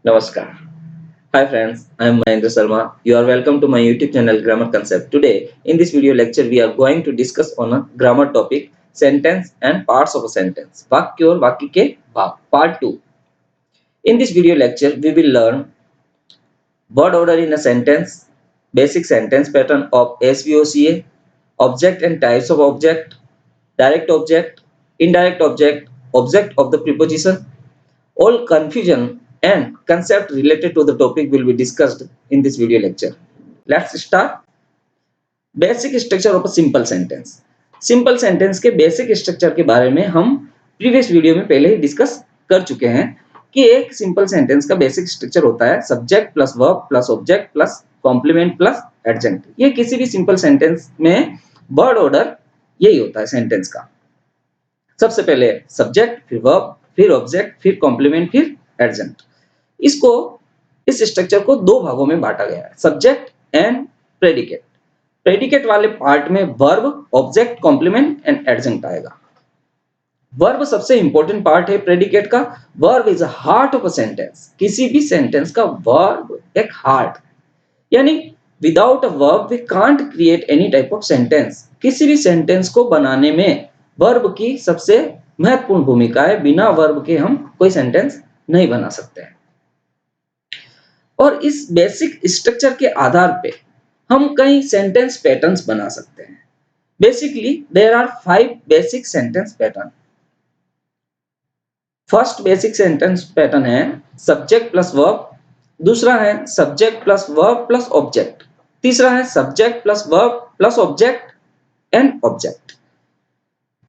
Namaskar. Hi friends, I am Mahendra Sharma. You are welcome to my YouTube channel Grammar Concept. Today, in this video lecture, we are going to discuss on a grammar topic, sentence and parts of a sentence. वाक्य और वाक्य के भाग, part 2. In this video lecture, we will learn word order in a sentence, basic sentence pattern of SVOCA, object and types of object, direct object, indirect object, object of the preposition. All confusion and concept related to the topic will be discussed in this video lecture. Let's start. Basic structure of a simple sentence. Simple sentence के basic structure के बारे में हम previous video में पहले ही discuss कर चुके हैं कि एक सिंपल सेंटेंस का बेसिक स्ट्रक्चर होता है subject plus verb plus object plus complement plus adjunct. ये किसी भी सिंपल सेंटेंस में वर्ड ऑर्डर यही होता है सेंटेंस का। सबसे पहले सब्जेक्ट, फिर वर्ब, फिर ऑब्जेक्ट, फिर कॉम्प्लीमेंट, फिर एडजेंक्ट। इसको इस स्ट्रक्चर को दो भागों में बांटा गया है, सब्जेक्ट एंड प्रेडिकेट। प्रेडिकेट वाले पार्ट में verb, object, complement and adjunct आएगा। वर्ब सबसे इंपॉर्टेंट पार्ट है प्रेडिकेट का। Verb is a heart of a sentence. किसी भी सेंटेंस का वर्ब एक हार्ट, यानी without a verb we can't create any type of sentence. किसी भी सेंटेंस को बनाने में वर्ब की सबसे महत्वपूर्ण भूमिका है। बिना वर्ब के हम कोई सेंटेंस नहीं बना सकते हैं। और इस बेसिक स्ट्रक्चर के आधार पे हम कई सेंटेंस पैटर्न्स बना सकते हैं। Basically there are 5 basic sentence pattern. First basic sentence pattern है सब्जेक्ट प्लस वर्ब, दूसरा है subject plus verb plus object, तीसरा है subject plus verb plus object and object,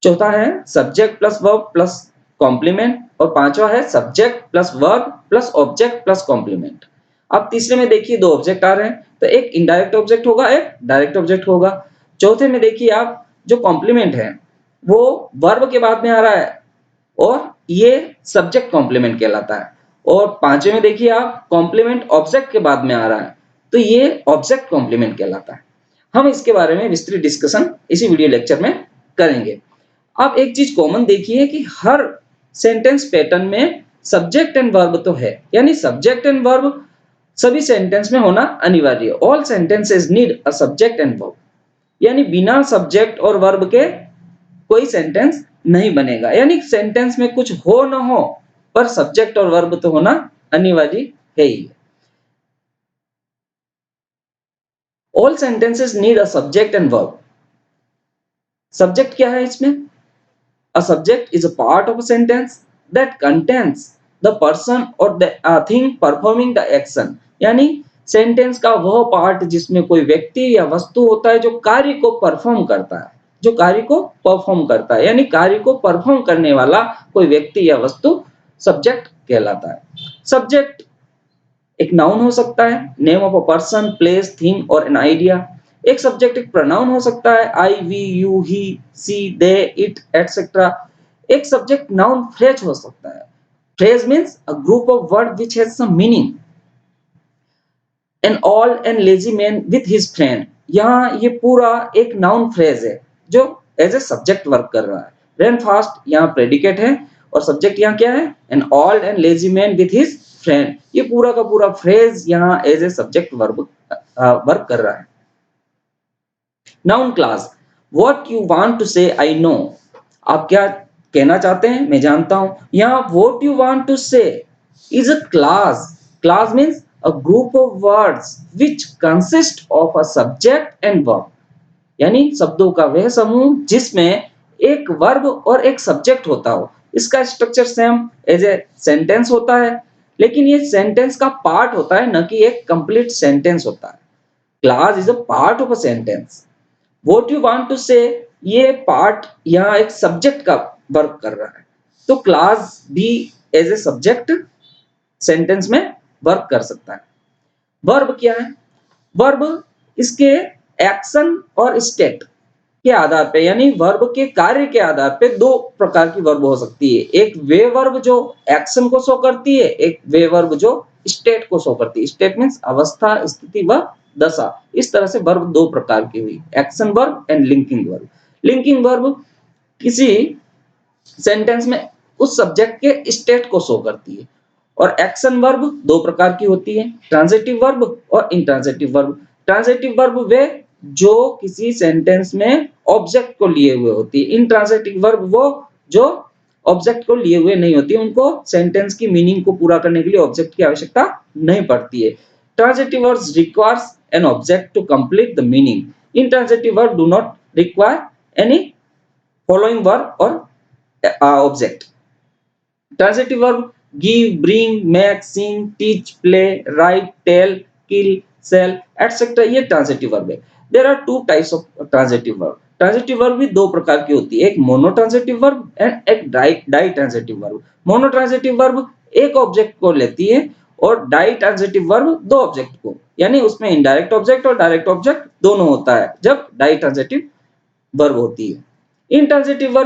चौथा है subject plus verb plus complement और पांचवा है subject plus verb plus object plus complement. अब तीसरे में देखिए दो ऑब्जेक्ट आ रहे हैं, तो एक इनडायरेक्ट ऑब्जेक्ट होगा, एक डायरेक्ट ऑब्जेक्ट होगा। चौथे में देखिए आप जो कॉम्प्लीमेंट है वो वर्ब के बाद में आ रहा है और ये सब्जेक्ट कॉम्प्लीमेंट कहलाता है। और पांचवे में देखिए आप कॉम्प्लीमेंट ऑब्जेक्ट के बाद में आ रहा है, तो ये ऑब्जेक्ट कॉम्प्लीमेंट कहलाता है। हम इसके बारे में विस्तृत डिस्कशन इसी वीडियो लेक्चर में करेंगे। अब एक चीज कॉमन देखिए कि हर सेंटेंस पैटर्न में सब्जेक्ट एंड वर्ब तो है, यानी सब्जेक्ट एंड वर्ब सभी सेंटेंस में होना अनिवार्य है। All sentences need a subject and verb, यानी बिना सब्जेक्ट और वर्ब के कोई सेंटेंस नहीं बनेगा। यानी सेंटेंस में कुछ हो ना हो पर सब्जेक्ट और वर्ब तो होना अनिवार्य है ही। All sentences need a subject and verb. Subject क्या है इसमें? A subject is a part of a sentence that contains the person or the thing performing the action। यानी सेंटेंस का वह पार्ट जिसमें कोई व्यक्ति या वस्तु होता है जो कार्य को परफॉर्म करता है, जो कार्य को परफॉर्म करता है, यानी कार्य को परफॉर्म करने वाला कोई व्यक्ति या वस्तु सब्जेक्ट कहलाता है। सब्जेक्ट एक नाउन हो सकता है, name of a person, place, thing और एन आइडिया। एक सब्जेक्ट एक प्रोनाउन हो सकता है, I, we, you, he, she, they, it etcetera. एक सब्जेक्ट नाउन फ्रेज हो सकता है। Phrase means a group of word which has some meaning. An old and lazy man with his friend, यहाँ ये पूरा एक नाउन फ्रेज है जो एज ए सब्जेक्ट वर्क कर रहा है। रन फास्ट यहाँ प्रेडिकेट है और सब्जेक्ट यहाँ क्या है? An old and lazy man with his friend. ये पूरा का पूरा फ्रेज यहाँ as a subject verb work कर रहा है। Noun clause, what you want to say I no. आप क्या कहना चाहते हैं मैं जानता हूं। यहाँ व्हाट यू वांट टू से is a class. Class means a group of words which consist of a subject and verb, यानी शब्दों का वह समूह जिसमें एक वर्ब और एक सब्जेक्ट होता हो। इसका structure same as a sentence होता है, लेकिन ये सेंटेंस का पार्ट होता है, न कि एक कंप्लीट सेंटेंस होता है। Clause is a part of a sentence. What you want to say ये पार्ट यहाँ एक सब्जेक्ट का वर्क कर रहा है, तो क्लास भी एज ए सब्जेक्ट सेंटेंस में वर्क कर सकता है। वर्ब क्या है? वर्ब इसके एक्शन और स्टेट के आधार पे, यानी वर्ब के कार्य के आधार पे दो प्रकार की वर्ब हो सकती है। एक वे वर्ब जो एक्शन को शो करती है, एक वे वर्ब जो स्टेट को शो करती है। स्टेट मींस अवस्था, स्थिति व दशा। इस तरह से वर्ब दो प्रकार की हुई, action verb and linking verb. Linking verb किसी सेंटेंस में उस सब्जेक्ट के स्टेट को शो करती है और एक्शन वर्ब दो प्रकार की होती है, ट्रांजिटिव वर्ब और इंट्रांजिटिव वर्ब। ट्रांजिटिव वर्ब वे जो किसी सेंटेंस में ऑब्जेक्ट को लिए हुए होती है, इंट्रांजिटिव वर्ब वो जो ऑब्जेक्ट को लिए हुए नहीं होती, उनको सेंटेंस की मीनिंग को पूरा करने के लिए ऑब्जेक्ट की आवश्यकता नहीं पड़ती है। Transitive verbs requires an object to complete the meaning. Intransitive verb do not require any following verb और object. Transitive verb give, bring, make, sing, teach, play, write, tell, kill, sell, etc. ये transitive verb है। There are two types of transitive verb. Transitive verb भी दो प्रकार की होती है, एक monotransitive verb and एक ditransitive verb. Monotransitive verb एक ऑब्जेक्ट को लेती है और ditransitive verb दो ऑब्जेक्ट को, यानी उसमें इनडायरेक्ट ऑब्जेक्ट और डायरेक्ट ऑब्जेक्ट दोनों होता है जब ditransitive verb होती है। Intransitive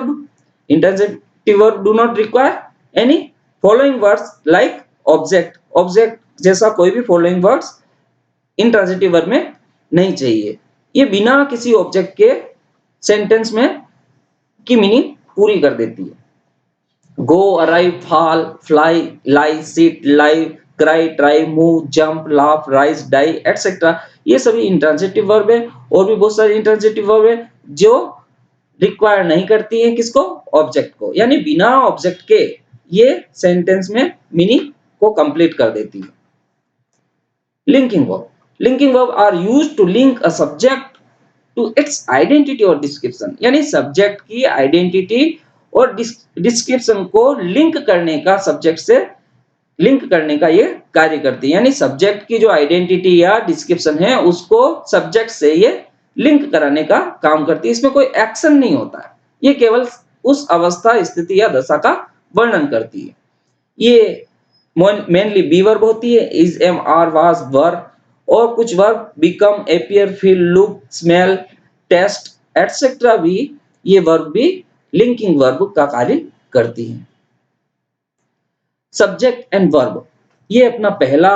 verb do not require any following words like object जैसा कोई भी following words intransitive verb में नहीं चाहिए। ये बिना किसी ऑब्जेक्ट के सेंटेंस में की मीनिंग पूरी कर देती है। go, arrive, fall, fly, lie, sit, live, cry, try, move, jump, laugh, rise, die, etc. ये सभी इंट्रांजिटिव वर्ब है और भी बहुत सारे इंट्रांजिटिव वर्ब है जो रिक्वायर नहीं करती है किसको, ऑब्जेक्ट को, यानी बिना ऑब्जेक्ट के ये सेंटेंस में मीनिंग को कंप्लीट कर देती है। Linking verb are used to link a subject to its identity और डिस्क्रिप्शन, यानी सब्जेक्ट की आइडेंटिटी और डिस्क्रिप्शन को लिंक करने का, सब्जेक्ट से लिंक करने का ये कार्य करती है। यानी सब्जेक्ट की जो आइडेंटिटी या डिस्क्रिप्शन है उसको सब्जेक्ट से ये लिंक कराने का काम करती है। इसमें कोई एक्शन नहीं होता है, ये केवल उस अवस्था, स्थिति या दशा का वर्णन करती है। ये मेनली बी वर्ब होती है, is, am, are, was, were, और कुछ verb become, appear, feel, look, smell, taste etcetera भी, ये वर्ब भी लिंकिंग वर्ब का कार्य करती है। सब्जेक्ट एंड वर्ब, ये अपना पहला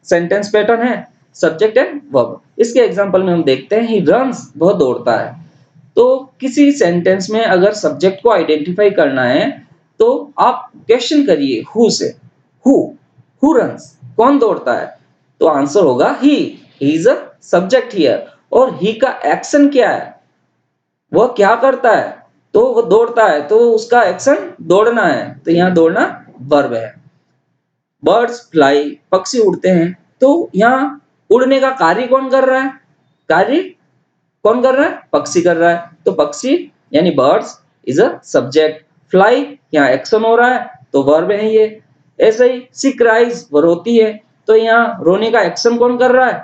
सेंटेंस पैटर्न है, सब्जेक्ट एंड वर्ब। इसके एग्जांपल में हम देखते हैं, ही रन्स, वह दौड़ता है। तो किसी सेंटेंस में अगर सब्जेक्ट को आइडेंटिफाई करना है तो आप क्वेश्चन करिए हु से, हु रन्स, कौन दौड़ता है, तो आंसर होगा he is a subject here. और ही का एक्शन क्या है, वह क्या करता है, तो वह दौड़ता है, तो उसका एक्शन दौड़ना है, तो यहाँ दौड़ना वर्ब है। बर्ड्स फ्लाई, पक्षी उड़ते हैं, तो यहाँ उड़ने का कार्य कौन कर रहा है, कार्य कौन कर रहा है, पक्षी कर रहा है, तो पक्षी यानी birds is a subject. Fly यहाँ एक्शन हो रहा है तो वर्ब है ये। ऐसे ही सी क्राइज, वो रोती है, तो यहाँ रोने का एक्शन कौन कर रहा है,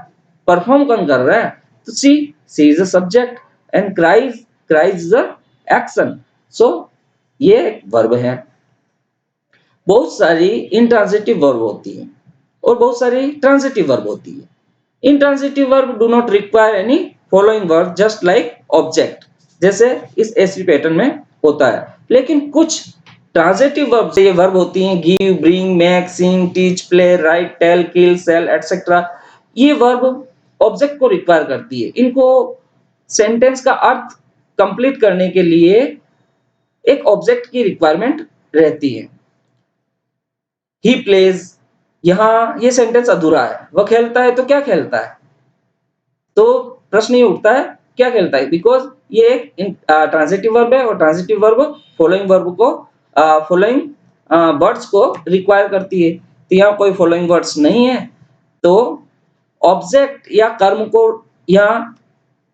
परफॉर्म कौन कर रहा है, तो she is a subject and cries is a action, so ये एक वर्ब है। बहुत सारी इंट्रांजिटिव वर्ब होती है और बहुत सारी ट्रांजिटिव वर्ब होती है। Intransitive verb do not require any following verb just like object, जैसे इस एसवी पैटर्न में होता है। लेकिन कुछ ट्रांजिटिव वर्ब ये वर्ब होती हैं, गिव, ब्रिंग, मेक, सिंग, टीच, प्ले, राइट, टेल, किल, सेल एटसेट्रा। ये वर्ब ऑब्जेक्ट को रिक्वायर करती है, इनको सेंटेंस का अर्थ कंप्लीट करने के लिए एक ऑब्जेक्ट की रिक्वायरमेंट रहती है। ही प्लेज, यहाँ ये सेंटेंस अधूरा है, वह खेलता है, तो क्या खेलता है, तो प्रश्न ये उठता है क्या खेलता है, बिकॉज ये एक ट्रांजिटिव वर्ब है और ट्रांजिटिव वर्ब फॉलोइंग वर्ब को, फॉलोइंग वर्ड्स को रिक्वायर करती है। तो यहाँ कोई फॉलोइंग वर्ड्स नहीं है, तो ऑब्जेक्ट या कर्म को यहाँ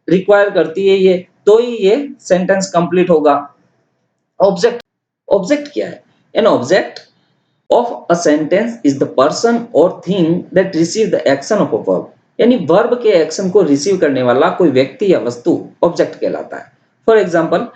रिक्वायर करती है ये, तो ही ये सेंटेंस कंप्लीट होगा। ऑब्जेक्ट क्या है, an object of a sentence is the person or thing that receive the action of a verb, यानी वर्ब के एक्शन को रिसीव करने वाला कोई व्यक्ति या वस्तु ऑब्जेक्ट कहलाता है। फॉर एग्जांपल,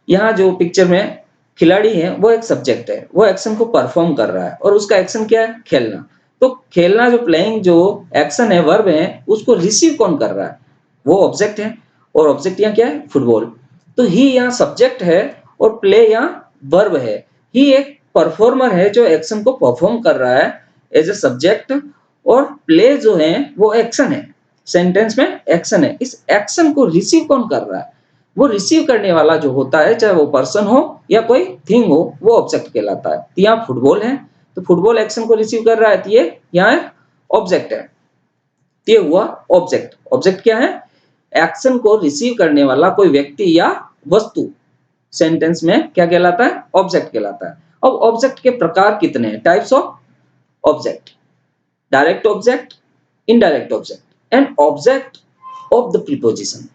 यहाँ जो पिक्चर में खिलाड़ी है वो एक सब्जेक्ट है, वो एक्शन को परफॉर्म कर रहा है और उसका एक्शन क्या है, खेलना। तो खेलना जो प्लेइंग जो एक्शन है, वर्ब है, उसको रिसीव कौन कर रहा है, वो ऑब्जेक्ट है, और ऑब्जेक्ट यहाँ क्या है, फुटबॉल। तो ही यहाँ सब्जेक्ट है और प्ले यहाँ वर्ब है। ही एक परफॉर्मर है जो एक्शन को परफॉर्म कर रहा है एज ए सब्जेक्ट, और प्ले जो है वो एक्शन है, सेंटेंस में एक्शन है। इस एक्शन को रिसीव कौन कर रहा है, वो रिसीव करने वाला जो होता है, चाहे वो पर्सन हो या कोई थिंग हो, वो ऑब्जेक्ट कहलाता है। तो यहाँ फुटबॉल है, तो फुटबॉल एक्शन को रिसीव कर रहा है, तो ये यहाँ ऑब्जेक्ट है, ये हुआ ऑब्जेक्ट। ऑब्जेक्ट क्या है? एक्शन को रिसीव करने वाला कोई व्यक्ति या वस्तु सेंटेंस में क्या कहलाता है? ऑब्जेक्ट कहलाता है। अब ऑब्जेक्ट के प्रकार कितने हैं? Types of object: direct object, indirect object and object of the preposition.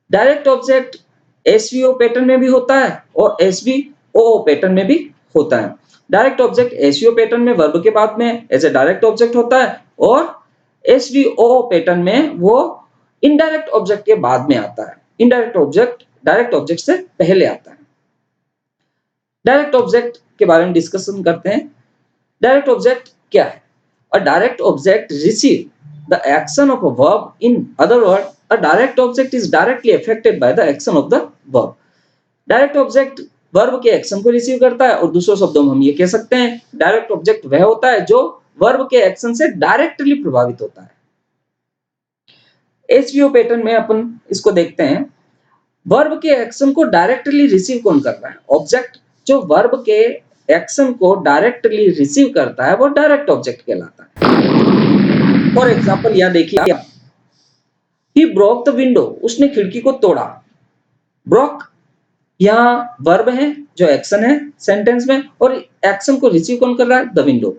Direct object SVO pattern में भी होता है और एसवीओ पैटर्न में भी होता है। डायरेक्ट ऑब्जेक्ट एसवीओ पैटर्न में वर्ब के बाद में एज ए डायरेक्ट ऑब्जेक्ट होता है और एसवीओ पैटर्न में वो इनडायरेक्ट ऑब्जेक्ट के बाद में आता है। इनडायरेक्ट ऑब्जेक्ट डायरेक्ट ऑब्जेक्ट से पहले आता है। डायरेक्ट ऑब्जेक्ट के बारे में डिस्कशन करते हैं। डायरेक्ट ऑब्जेक्ट क्या है? A direct object receive the action of a verb. In other words, a direct object is directly affected by the action of the verb. Direct object verb के action को receive करता है और दूसरे शब्दों में हम ये कह सकते हैं डायरेक्ट ऑब्जेक्ट वह होता है जो वर्ब के एक्शन से डायरेक्टली प्रभावित होता है। एसवीओ पैटर्न में अपन इसको देखते हैं। वर्ब के एक्शन को डायरेक्टली रिसीव कौन कर रहा है? ऑब्जेक्ट जो वर्ब के एक्शन को डायरेक्टली रिसीव करता है वो डायरेक्ट ऑब्जेक्ट कहलाता है। फॉर एग्जांपल यहां देखिए, ही ब्रोक द विंडो, उसने खिड़की को तोड़ा। ब्रोक यहां वर्ब है जो एक्शन है सेंटेंस में, और एक्शन को रिसीव कौन कर रहा है? The window.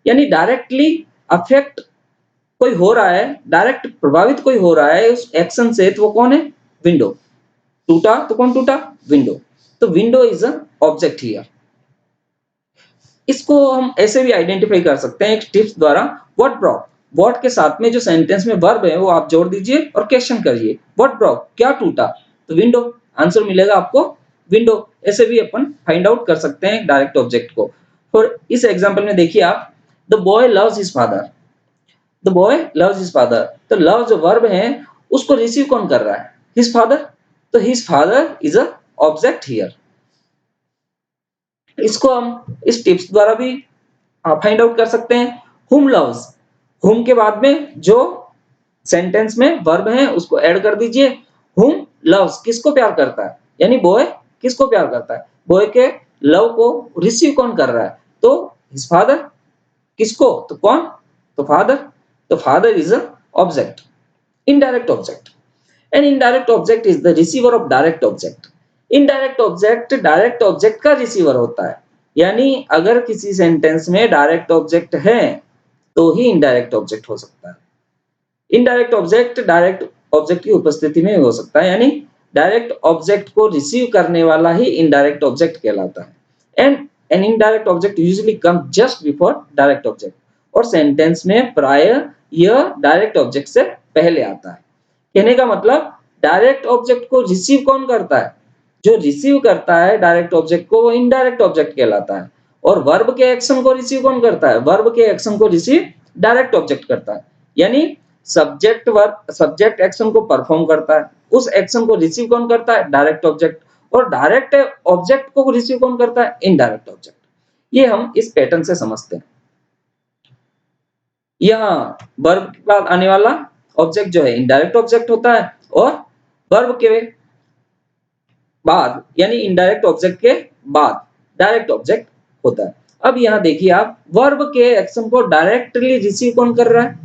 यानी डायरेक्टली अफेक्ट कोई हो रहा है, डायरेक्ट प्रभावित कोई हो रहा है उस एक्शन से, तो वो कौन है? विंडो। टूटा तो कौन टूटा? विंडो। तो window is a object here. इसको हम ऐसे भी आइडेंटिफाई कर सकते हैं एक टिप्स द्वारा। व्हाट ब्रोक, व्हाट के साथ में जो सेंटेंस में वर्ब है वो आप जोड़ दीजिए और क्वेश्चन करिए, व्हाट ब्रोक, क्या टूटा? तो विंडो, आंसर मिलेगा आपको विंडो। ऐसे भी अपन फाइंड आउट कर सकते हैं डायरेक्ट ऑब्जेक्ट को। और इस एग्जांपल में देखिए आप, the boy loves his father. The boy loves his father, तो लव जो वर्ब है उसको रिसीव कौन कर रहा है? His father. तो his father is a object here. इसको हम इस टिप्स द्वारा भी फाइंड आउट कर सकते हैं। whom loves, whom के बाद में जो सेंटेंस में वर्ब है उसको ऐड कर दीजिए। whom loves किसको प्यार करता है? यानी बॉय किसको प्यार करता है? बॉय के लव को रिसीव कौन कर रहा है? तो हिज फादर। किसको? तो कौन? तो फादर। तो father is a object, indirect object. An indirect object is the receiver of direct object. Indirect object direct object का रिसीवर होता है। यानी अगर किसी सेंटेंस में डायरेक्ट ऑब्जेक्ट है तो ही इनडायरेक्ट ऑब्जेक्ट हो सकता है। इनडायरेक्ट ऑब्जेक्ट डायरेक्ट ऑब्जेक्ट की उपस्थिति में हो सकता है, यानी डायरेक्ट ऑब्जेक्ट को रिसीव करने वाला ही इनडायरेक्ट ऑब्जेक्ट कहलाता है। And an indirect object usually come just before direct object, और सेंटेंस में प्राय यह डायरेक्ट ऑब्जेक्ट से पहले आता है। कहने का मतलब डायरेक्ट ऑब्जेक्ट को रिसीव कौन करता है? जो रिसीव करता है डायरेक्ट ऑब्जेक्ट को वो इनडायरेक्ट ऑब्जेक्ट कहलाता है। और वर्ब के एक्शन को रिसीव कौन करता है? वर्ब के एक्शन को रिसीव डायरेक्ट ऑब्जेक्ट करता है। यानी सब्जेक्ट वर्ब, सब्जेक्ट एक्शन को परफॉर्म करता है, उस एक्शन को रिसीव कौन करता है? Direct object. और डायरेक्ट ऑब्जेक्ट को रिसीव कौन करता है? Indirect object. ये हम इस पैटर्न से समझते हैं। यहाँ वर्ब के बाद आने वाला ऑब्जेक्ट जो है इनडायरेक्ट ऑब्जेक्ट होता है, और वर्ब के बाद यानी इनडायरेक्ट ऑब्जेक्ट के बाद डायरेक्ट ऑब्जेक्ट होता है। अब यहाँ देखिए आप, वर्ब के एक्शन को डायरेक्टली रिसीव कौन कर रहा है?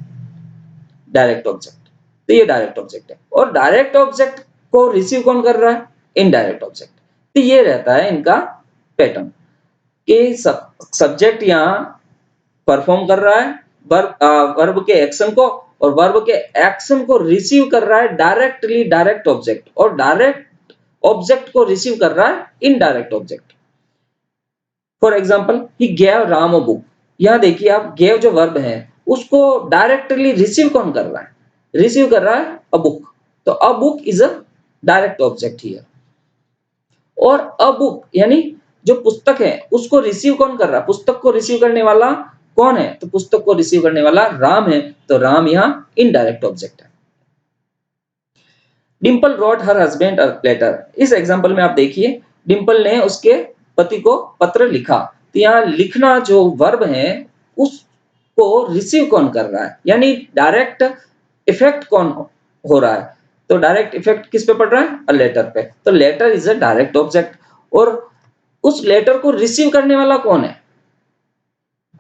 Direct object. तो ये डायरेक्ट ऑब्जेक्ट है। और डायरेक्ट ऑब्जेक्ट को रिसीव कौन कर रहा है? Indirect object. तो ये रहता है इनका पैटर्न कि सब्जेक्ट यहाँ परफॉर्म कर रहा है वर्ब के एक्शन को, और वर्ब के एक्शन को रिसीव कर रहा है डायरेक्टली डायरेक्ट ऑब्जेक्ट, और डायरेक्ट ऑब्जेक्ट को रिसीव कर रहा है indirect object. For example, he gave Ram a book. यहां देखिए आप, गेव जो वर्ब है उसको डायरेक्टली रिसीव कौन कर रहा है? रिसीव कर रहा है अ बुक। तो a book is a direct object here. और अ बुक यानी जो पुस्तक है उसको रिसीव कौन कर रहा है? पुस्तक को रिसीव करने वाला कौन है? तो पुस्तक को रिसीव करने वाला राम है। तो राम यहाँ इनडायरेक्ट ऑब्जेक्ट है। Dimple wrote her husband a letter. इस एग्जांपल में आप देखिए, डिम्पल ने उसके पति को पत्र लिखा। तो यहाँ लिखना जो वर्ब है उसको रिसीव कौन कर रहा है? यानी डायरेक्ट इफेक्ट कौन हो रहा है? तो डायरेक्ट इफेक्ट किस पे पड़ रहा है? अ लेटर पे। तो letter is a direct object. और उस लेटर को रिसीव करने वाला कौन है?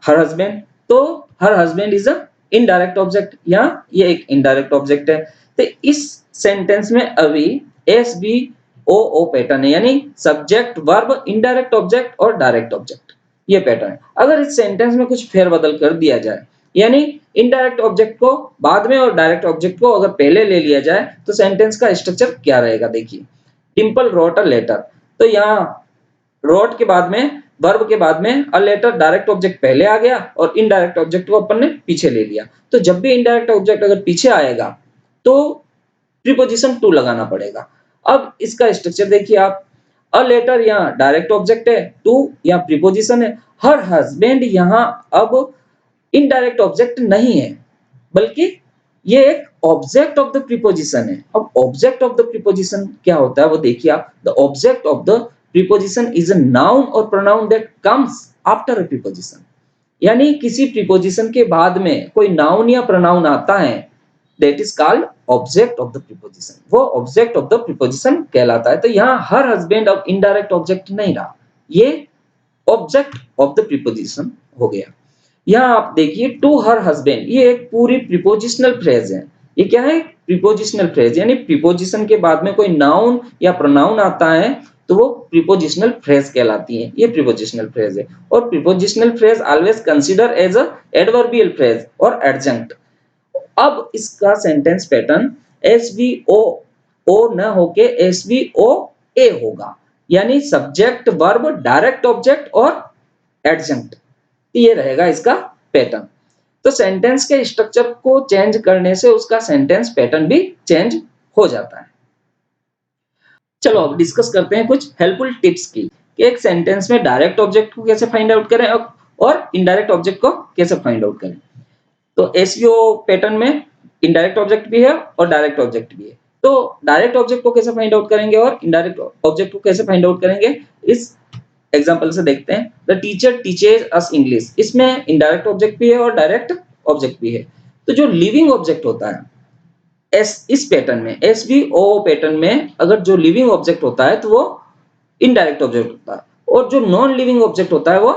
हर हस्बैंड, तो her husband is a indirect object, या ये एक इनडायरेक्ट ऑब्जेक्ट है। तो इस सेंटेंस में अभी एस बी ओ ओ पैटर्न है, यानी सब्जेक्ट वर्ब इनडायरेक्ट ऑब्जेक्ट और डायरेक्ट ऑब्जेक्ट, ये पैटर्न है। अगर इस सेंटेंस में कुछ फेरबदल कर दिया जाए, यानी इनडायरेक्ट ऑब्जेक्ट को बाद में और डायरेक्ट ऑब्जेक्ट को अगर पहले ले लिया जाए, तो सेंटेंस का स्ट्रक्चर क्या रहेगा देखिए। डिम्पल रोट अ लेटर, तो यहाँ रोट के बाद में, वर्ब के बाद में अ लेटर, डायरेक्ट ऑब्जेक्ट पहले आ गया और इनडायरेक्ट ऑब्जेक्ट को अपन ने पीछे ले लिया। तो जब भी इनडायरेक्ट ऑब्जेक्ट अगर पीछे आएगा तो प्रीपोजिशन टू लगाना पड़ेगा। अब इसका स्ट्रक्चर देखिए आप, अ लेटर यहाँ डायरेक्ट ऑब्जेक्ट है, टू यहाँ प्रीपोजिशन है, हर हस्बैंड यहाँ अब इनडायरेक्ट ऑब्जेक्ट नहीं है, बल्कि ये एक ऑब्जेक्ट ऑफ द प्रीपोजिशन है। अब ऑब्जेक्ट ऑफ द प्रीपोजिशन क्या होता है वो देखिए आप, the object of the preposition is a noun और pronoun that comes after a preposition, यानी किसी प्रीपोजिशन के बाद में कोई नाउन या प्रोनाउन आता है, that is called object of the preposition, वो ऑब्जेक्ट ऑफ द प्रीपोजिशन कहलाता है। तो यहाँ हर हस्बैंड अब इनडायरेक्ट ऑब्जेक्ट नहीं रहा, ये ऑब्जेक्ट ऑफ द प्रीपोजिशन हो गया। यहाँ आप देखिए टू हर हस्बैंड, ये एक पूरी प्रीपोजिशनल फ्रेज है। ये क्या है? प्रीपोजिशनल फ्रेज, यानी प्रीपोजिशन के बाद में कोई नाउन या प्रोनाउन आता है तो वो प्रीपोजिशनल फ्रेज कहलाती है, ये प्रीपोजिशनल फ्रेज है। और prepositional phrase always consider as a adverbial phrase और एडजंक्ट। अब इसका sentence pattern S V O O न होके एस वी ओ ए होगा, यानी सब्जेक्ट वर्ब डायरेक्ट ऑब्जेक्ट और एडजंक्ट, ये रहेगा इसका पैटर्न। तो सेंटेंस के स्ट्रक्चर को चेंज करने से उसका सेंटेंस पैटर्न भी चेंज हो जाता है। चलो अब डिस्कस करते हैं कुछ हेल्पफुल टिप्स की, कि एक सेंटेंस में डायरेक्ट ऑब्जेक्ट को कैसे फाइंड आउट करें और इनडायरेक्ट ऑब्जेक्ट को कैसे फाइंड आउट करें। तो एसवीओ पैटर्न में इनडायरेक्ट ऑब्जेक्ट भी है और डायरेक्ट ऑब्जेक्ट भी है। तो डायरेक्ट ऑब्जेक्ट को कैसे फाइंड आउट करेंगे और इनडायरेक्ट ऑब्जेक्ट को कैसे फाइंड आउट करेंगे, इस एग्जांपल से देखते हैं। The teacher teaches us English, इसमें इनडायरेक्ट ऑब्जेक्ट भी है और डायरेक्ट ऑब्जेक्ट भी है। तो जो लिविंग ऑब्जेक्ट होता है इस पैटर्न में, एस बी ओ पैटर्न में, अगर जो लिविंग ऑब्जेक्ट होता है तो वो इनडायरेक्ट ऑब्जेक्ट होता है, और जो नॉन लिविंग ऑब्जेक्ट होता है वो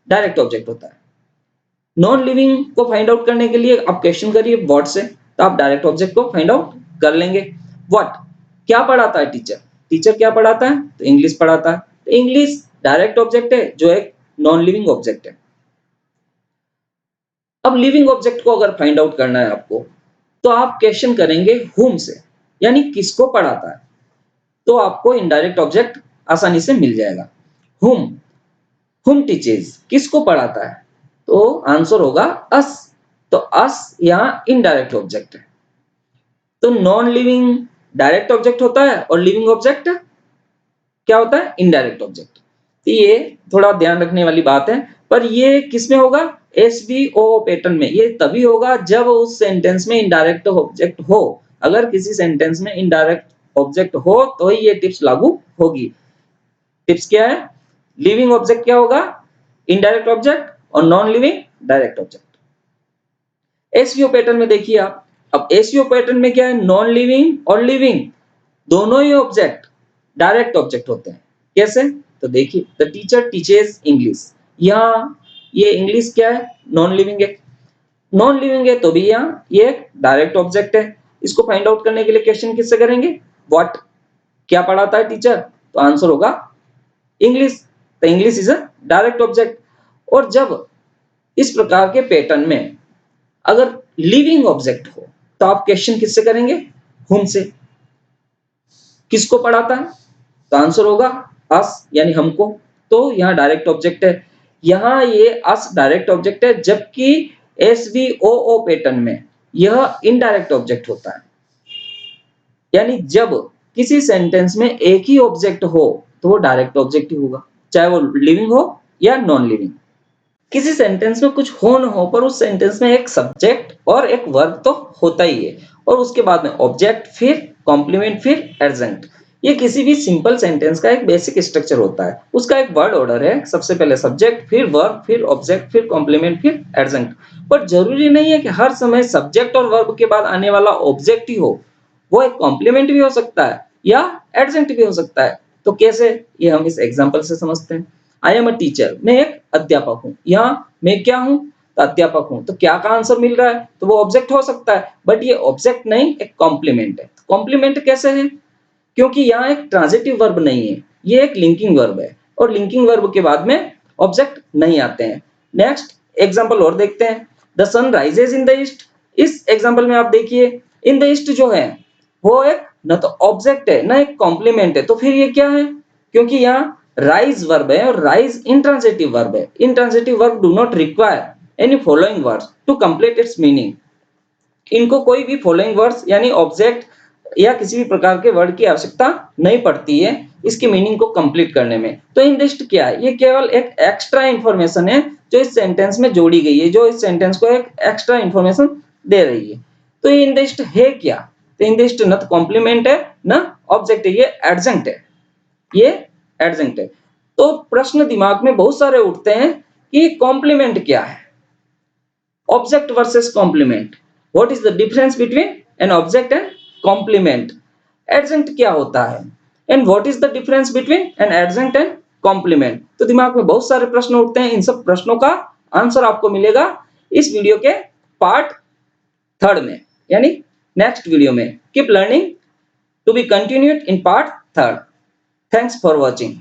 डायरेक्ट ऑब्जेक्ट होता है। नॉन लिविंग को फाइंड आउट करने के लिए आप क्वेश्चन करिए व्हाट से, तो आप डायरेक्ट ऑब्जेक्ट को फाइंड आउट कर लेंगे। व्हाट क्या पढ़ाता है टीचर, टीचर क्या पढ़ाता है, तो इंग्लिश पढ़ाता है। तो इंग्लिश डायरेक्ट ऑब्जेक्ट है जो एक नॉन लिविंग ऑब्जेक्ट है। अब लिविंग ऑब्जेक्ट को अगर फाइंड आउट करना है आपको, तो आप क्वेश्चन करेंगे हुम से, यानी किसको पढ़ाता है, तो आपको इनडायरेक्ट ऑब्जेक्ट आसानी से मिल जाएगा। हुम, हुम टीचेज, किसको पढ़ाता है, तो आंसर होगा अस। तो अस यहाँ इनडायरेक्ट ऑब्जेक्ट है। तो नॉन लिविंग डायरेक्ट ऑब्जेक्ट होता है और लिविंग ऑब्जेक्ट क्या होता है, इनडायरेक्ट ऑब्जेक्ट। तो ये थोड़ा ध्यान रखने वाली बात है। पर ये किसमें होगा, एसवीओ पैटर्न में। ये तभी होगा जब उस सेंटेंस में इनडायरेक्ट ऑब्जेक्ट हो। अगर किसी सेंटेंस में इनडायरेक्ट ऑब्जेक्ट हो तो ही ये टिप्स लागू होगी। टिप्स क्या है, लिविंग ऑब्जेक्ट क्या होगा, इनडायरेक्ट ऑब्जेक्ट, और non living direct object. SVO pattern में देखिए आप, अब एसवीओ पैटर्न में क्या है, नॉन लिविंग और लिविंग दोनों ही ऑब्जेक्ट डायरेक्ट ऑब्जेक्ट होते हैं। कैसे, तो देखिए द टीचर टीचेज इंग्लिश, यहाँ ये इंग्लिश क्या है, नॉन लिविंग है। नॉन लिविंग है तो भी यहाँ ये एक डायरेक्ट ऑब्जेक्ट है। इसको फाइंड आउट करने के लिए क्वेश्चन किससे करेंगे, व्हाट क्या पढ़ाता है टीचर, तो आंसर होगा इंग्लिश। तो English is a direct object. और जब इस प्रकार के पैटर्न में अगर लिविंग ऑब्जेक्ट हो तो आप क्वेश्चन किससे करेंगे, हुम से, किसको पढ़ाता है, तो आंसर होगा अस, यानी हमको। तो यहाँ डायरेक्ट ऑब्जेक्ट है, यहाँ ये अस डायरेक्ट ऑब्जेक्ट है, जबकि एसवीओओ पैटर्न में यह इनडायरेक्ट ऑब्जेक्ट होता है। यानी जब किसी सेंटेंस में एक ही ऑब्जेक्ट हो तो वो डायरेक्ट ऑब्जेक्ट ही होगा, चाहे वो लिविंग हो या नॉन लिविंग। किसी सेंटेंस में कुछ हो न हो, पर उस सेंटेंस में एक सब्जेक्ट और एक वर्ब तो होता ही है, और उसके बाद में ऑब्जेक्ट, फिर कॉम्प्लीमेंट, फिर एडजंक्ट। ये किसी भी सिंपल सेंटेंस का एक बेसिक स्ट्रक्चर होता है। उसका एक वर्ड ऑर्डर है, सबसे पहले सब्जेक्ट, फिर वर्ब, फिर ऑब्जेक्ट, फिर कॉम्प्लीमेंट, फिर एडजंक्ट। पर जरूरी नहीं है कि हर समय सब्जेक्ट और वर्ब के बाद आने वाला ऑब्जेक्ट ही हो, वो एक कॉम्प्लीमेंट भी हो सकता है या एडजंक्ट भी हो सकता है। तो कैसे, ये हम इस एग्जांपल से समझते हैं। आई एम अ टीचर, मैं एक अध्यापक हूँ। यहाँ मैं क्या हूँ? तो अध्यापक हूँ। तो क्या का आंसर मिल रहा है? तो वो ऑब्जेक्ट हो सकता है, बट ये ऑब्जेक्ट नहीं, एक कॉम्प्लीमेंट है। कॉम्प्लीमेंट कैसे है? क्योंकि यहाँ एक ट्रांजिटिव वर्ब नहीं है, ये एक लिंकिंग वर्ब है, और लिंकिंग वर्ब के बाद में ऑब्जेक्ट नहीं आते हैं। नेक्स्ट एग्जांपल और देखते हैं। The sun rises in the east. इस एग्जांपल में आप देखिए, इन द ईस्ट जो है वो एक न तो ऑब्जेक्ट है ना एक कॉम्प्लीमेंट है, तो फिर ये क्या है? क्योंकि यहाँ राइज वर्ब है, और राइज इंट्रांजिटिव वर्ब है। Intransitive verb do not require any following words to complete its meaning. इनको कोई भी फॉलोइंग वर्ड्स यानी ऑब्जेक्ट या किसी भी प्रकार के वर्ड की आवश्यकता नहीं पड़ती है इसकी मीनिंग को कंप्लीट करने में। तो इन लिस्ट क्या है? ये केवल एक एक्स्ट्रा इंफॉर्मेशन है जो इस सेंटेंस में जोड़ी गई है, जो इस सेंटेंस को एक एक्स्ट्रा इंफॉर्मेशन दे रही है। तो ये इन लिस्ट है क्या? तो इन लिस्ट न तो कॉम्प्लीमेंट है ना ऑब्जेक्ट है, ये एडजंक्ट है। ये एडजंक्ट है। तो प्रश्न दिमाग में बहुत सारे उठते हैं कि कॉम्प्लीमेंट क्या है, object versus complement. What is the difference between an object and complement? Adjunct क्या होता है, and what is the difference between an adjunct and complement? तो दिमाग में बहुत सारे प्रश्न उठते हैं। इन सब प्रश्नों का आंसर आपको मिलेगा इस वीडियो के पार्ट थर्ड में, यानी नेक्स्ट वीडियो में। Keep learning to be continued in part third. Thanks for watching.